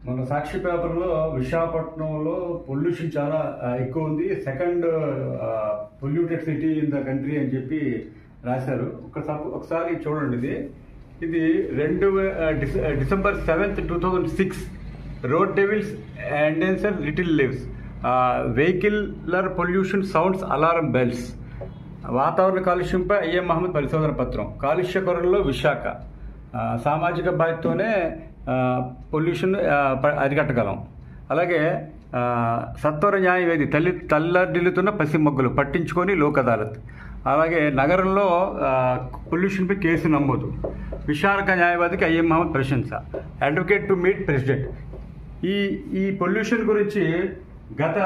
మన సాక్షి పేపర్లో విశాఖపట్నంలో పొల్యూషన్ చాలా ఎక్కువ ఉంది, second polluted city in the country అని చెప్పి రాశారు. ఒకసారి చూడండి. ఇది December 7th, 2006 road devils endanger little lives, vehicular pollution sounds alarm bells, వాతావరణ కాలుష్యంపై ఐఎం మహమ్మద్ పరిశోధన పత్రం, కాలుష్య కొరల్లో విశాఖ, సామాజిక బాధ్యతతోనే పొల్యూషన్ అరికట్టగలం, అలాగే సత్వర న్యాయవేది తల్లడిల్లుతున్న పసిమొగ్గులు పట్టించుకొని లోక్ అదాలత్, అలాగే నగరంలో పొల్యూషన్పై కేసు నమోదు, విశాఖ న్యాయవాదికి ఐఎం మహమ్మద్ ప్రశంస, అడ్వకేట్ టు మీట్ ప్రెసిడెంట్. ఈ పొల్యూషన్ గురించి గత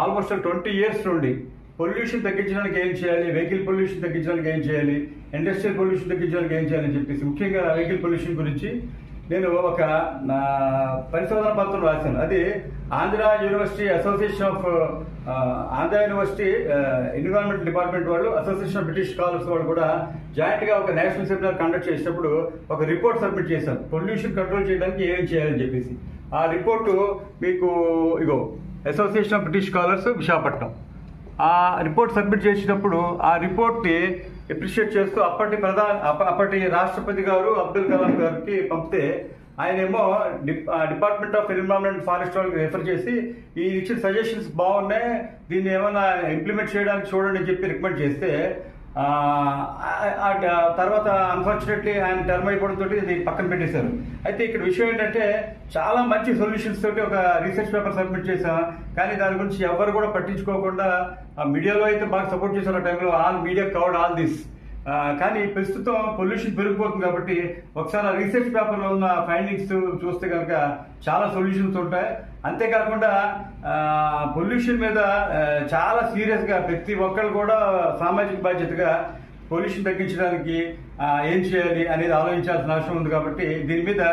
ఆల్మోస్ట్ 20 years నుండి పొల్యూషన్ తగ్గించడానికి ఏం చేయాలి, వెహికల్ పొల్యూషన్ తగ్గించడానికి ఏం చేయాలి, ఇండస్ట్రియల్ పొల్యూషన్ తగ్గించడానికి ఏం చేయాలని చెప్పేసి, ముఖ్యంగా వెహికల్ పొల్యూషన్ గురించి నేను ఒక పరిశోధన పత్రం రాశాను. అది Andhra university association of Andhra university environment department వాళ్ళు, అసోసియేషన్ ఆఫ్ బ్రిటిష్ స్కాలర్స్ వాళ్ళు కూడా జాయింట్గా ఒక నేషనల్ సెమినార్ కండక్ట్ చేసినప్పుడు ఒక రిపోర్ట్ సబ్మిట్ చేశారు, పొల్యూషన్ కంట్రోల్ చేయడానికి ఏం చేయాలని చెప్పేసి. ఆ రిపోర్టు మీకు association of British scholars Visakhapatnam ఆ రిపోర్ట్ సబ్మిట్ చేసినప్పుడు ఆ రిపోర్ట్ని అప్రిషియేట్ చేస్తూ అప్పటి రాష్ట్రపతి గారు అబ్దుల్ కలాం గారికి పంపితే ఆయనేమో డిపార్ట్మెంట్ ఆఫ్ ఎన్విరాన్మెంట్ ఫారెస్ట్ వాళ్ళకి రెఫర్ చేసి ఈ ఇచ్చిన సజెషన్స్ బాగున్నాయి, దీన్ని ఏమైనా ఇంప్లిమెంట్ చేయడానికి చూడండి అని చెప్పి రికమెండ్ చేస్తే తర్వాత అన్ఫార్చునేట్లీ ఆయన టర్మ్ అయిపోవడంతో ఇది పక్కన పెట్టేశారు. అయితే ఇక్కడ విషయం ఏంటంటే చాలా మంచి సొల్యూషన్స్ తోటి ఒక రీసెర్చ్ పేపర్ సబ్మిట్ చేశాం, కానీ దాని గురించి ఎవరు కూడా పట్టించుకోకుండా మీడియాలో అయితే బాగా సపోర్ట్ చేశారు. ఆ టైంలో all media covered all this. కానీ ప్రస్తుతం పొల్యూషన్ పెరిగిపోతుంది కాబట్టి ఒకసారి ఆ రీసెర్చ్ పేపర్లో ఉన్న ఫైండింగ్స్ చూస్తే కనుక చాలా సొల్యూషన్స్ ఉంటాయి. అంతేకాకుండా పొల్యూషన్ మీద చాలా సీరియస్గా ప్రతి ఒక్కరు కూడా సామాజిక బాధ్యతగా పొల్యూషన్ తగ్గించడానికి ఏం చేయాలి అనేది ఆలోచించాల్సిన అవసరం ఉంది. కాబట్టి దీని మీద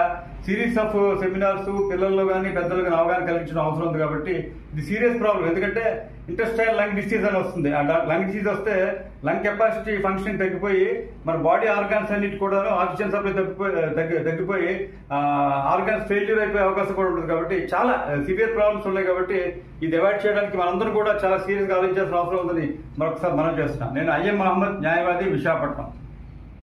సిరీస్ ఆఫ్ సెమినార్స్ పిల్లల్లో కానీ పెద్దలు కానీ అవగాహన కలిగించడం అవసరం ఉంది. కాబట్టి ఇది సీరియస్ ప్రాబ్లం. ఎందుకంటే ఇంటెస్టైనల్ లంగ్ డిసీజ్ అని వస్తుంది. ఆ లంగ్ డిసీజ్ వస్తే లంగ్ కెపాసిటీ ఫంక్షనింగ్ తగ్గిపోయి మన బాడీ ఆర్గాన్స్ అన్నిటి కూడా ఆక్సిజన్ సప్లై తగ్గిపోయి ఆర్గాన్స్ ఫెయిల్యూర్ అయిపోయే అవకాశం కూడా ఉంటుంది. కాబట్టి చాలా సివియర్ ప్రాబ్లమ్స్ ఉన్నాయి. కాబట్టి ఇది అవాయిడ్ చేయడానికి మనందరం కూడా చాలా సీరియస్గా ఆలోచించాల్సిన అవసరం ఉందని మరొకసారి మనం చేస్తున్నాం. నేను ఐఎం మహమ్మద్, న్యాయవాది, విశాఖపట్నం.